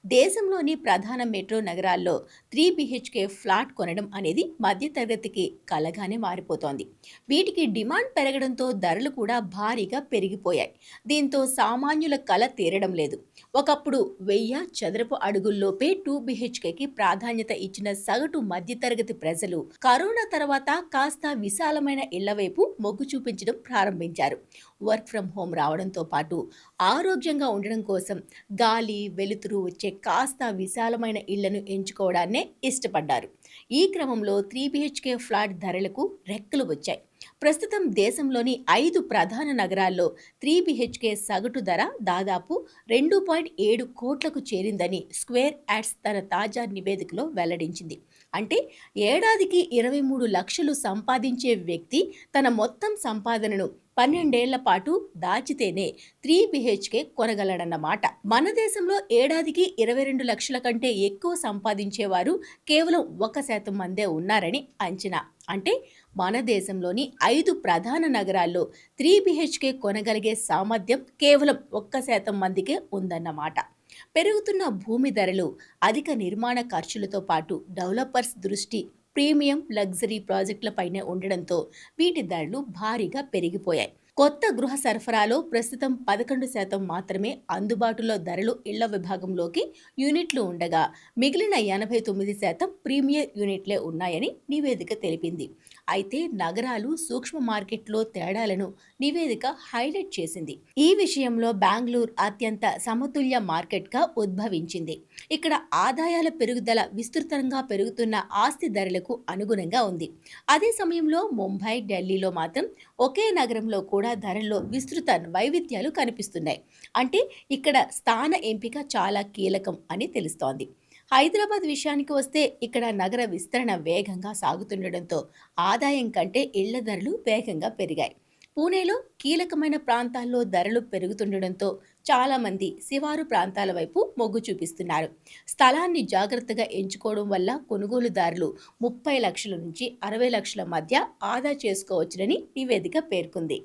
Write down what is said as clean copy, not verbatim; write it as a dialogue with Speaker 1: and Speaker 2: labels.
Speaker 1: దేశంలోని ప్రధాన మెట్రో నగరాల్లో 3 బీహెచ్కే ఫ్లాట్ కొనడం అనేది మధ్యతరగతికి కలగానే మారిపోతోంది. వీటికి డిమాండ్ పెరగడంతో ధరలు కూడా భారీగా పెరిగిపోయాయి. దీంతో సామాన్యుల కల తీరడం లేదు. ఒకప్పుడు 1000 చదరపు అడుగుల్లోపే 2 బీహెచ్కేకి ప్రాధాన్యత ఇచ్చిన సగటు మధ్యతరగతి ప్రజలు కరోనా తర్వాత కాస్త విశాలమైన ఇళ్ల వైపు మొగ్గు చూపించడం ప్రారంభించారు. వర్క్ ఫ్రం హోమ్ రావడంతో పాటు ఆరోగ్యంగా ఉండడం కోసం గాలి, వెలుతురు వచ్చే కాస్త విశాలమైన ఇళ్లను ఎంచుకోవడాన్నే ఇష్టపడ్డారు. ఈ క్రమంలో 3 బీహెచ్కే ఫ్లాట్ ధరలకు రెక్కలు వచ్చాయి. ప్రస్తుతం దేశంలోని 5 ప్రధాన నగరాల్లో 3 బీహెచ్కే సగటు ధర దాదాపు 2.7 కోట్లకు చేరిందని స్క్వేర్ యాడ్స్ తన తాజా నివేదికలో వెల్లడించింది. అంటే ఏడాదికి 23 లక్షలు సంపాదించే వ్యక్తి తన మొత్తం సంపాదనను 12 ఏళ్ల పాటు దాచితేనే 3 బీహెచ్కే కొనగలడన్నమాట. మన దేశంలో ఏడాదికి 22 లక్షల కంటే ఎక్కువ సంపాదించేవారు కేవలం 1% మందే ఉన్నారని అంచనా. అంటే మన దేశంలోని 5 ప్రధాన నగరాల్లో 3 బీహెచ్కే కొనగలిగే సామర్థ్యం కేవలం 1% మందికే ఉందన్నమాట. పెరుగుతున్న భూమి ధరలు, అధిక నిర్మాణ ఖర్చులతో పాటు డెవలపర్స్ దృష్టి ప్రీమియం లగ్జరీ ప్రాజెక్టులపైనే ఉండడంతో వీటి ధరలు భారీగా పెరిగిపోయాయి. కొత్త గృహ సరఫరాలో ప్రస్తుతం 11% మాత్రమే అందుబాటులో ధరలు ఇళ్ల విభాగంలోకి యూనిట్లు ఉండగా మిగిలిన 89% ప్రీమియర్ యూనిట్లే ఉన్నాయని నివేదిక తెలిపింది. అయితే నగరాలు, సూక్ష్మ మార్కెట్లో తేడాలను నివేదిక హైలైట్ చేసింది. ఈ విషయంలో బెంగళూరు అత్యంత సమతుల్య మార్కెట్గా ఉద్భవించింది. ఇక్కడ ఆదాయాల పెరుగుదల విస్తృతంగా పెరుగుతున్న ఆస్తి ధరలకు అనుగుణంగా ఉంది. అదే సమయంలో ముంబై, ఢిల్లీలో మాత్రం ఒకే నగరంలో కూడా ధరల్లో విస్తృత వైవిధ్యాలు కనిపిస్తున్నాయి. అంటే ఇక్కడ స్థాన ఎంపిక చాలా కీలకం అని తెలుస్తోంది. హైదరాబాద్ విషయానికి వస్తే ఇక్కడ నగర విస్తరణ వేగంగా సాగుతుండడంతో ఆదాయం కంటే ఇళ్ల ధరలు వేగంగా పెరిగాయి. పూణేలో కీలకమైన ప్రాంతాల్లో ధరలు పెరుగుతుండడంతో చాలామంది శివారు ప్రాంతాల వైపు మొగ్గు చూపిస్తున్నారు. స్థలాన్ని జాగ్రత్తగా ఎంచుకోవడం వల్ల కొనుగోలుదారులు 30 లక్షల నుంచి 60 లక్షల మధ్య ఆదా చేసుకోవచ్చునని నివేదిక పేర్కొంది.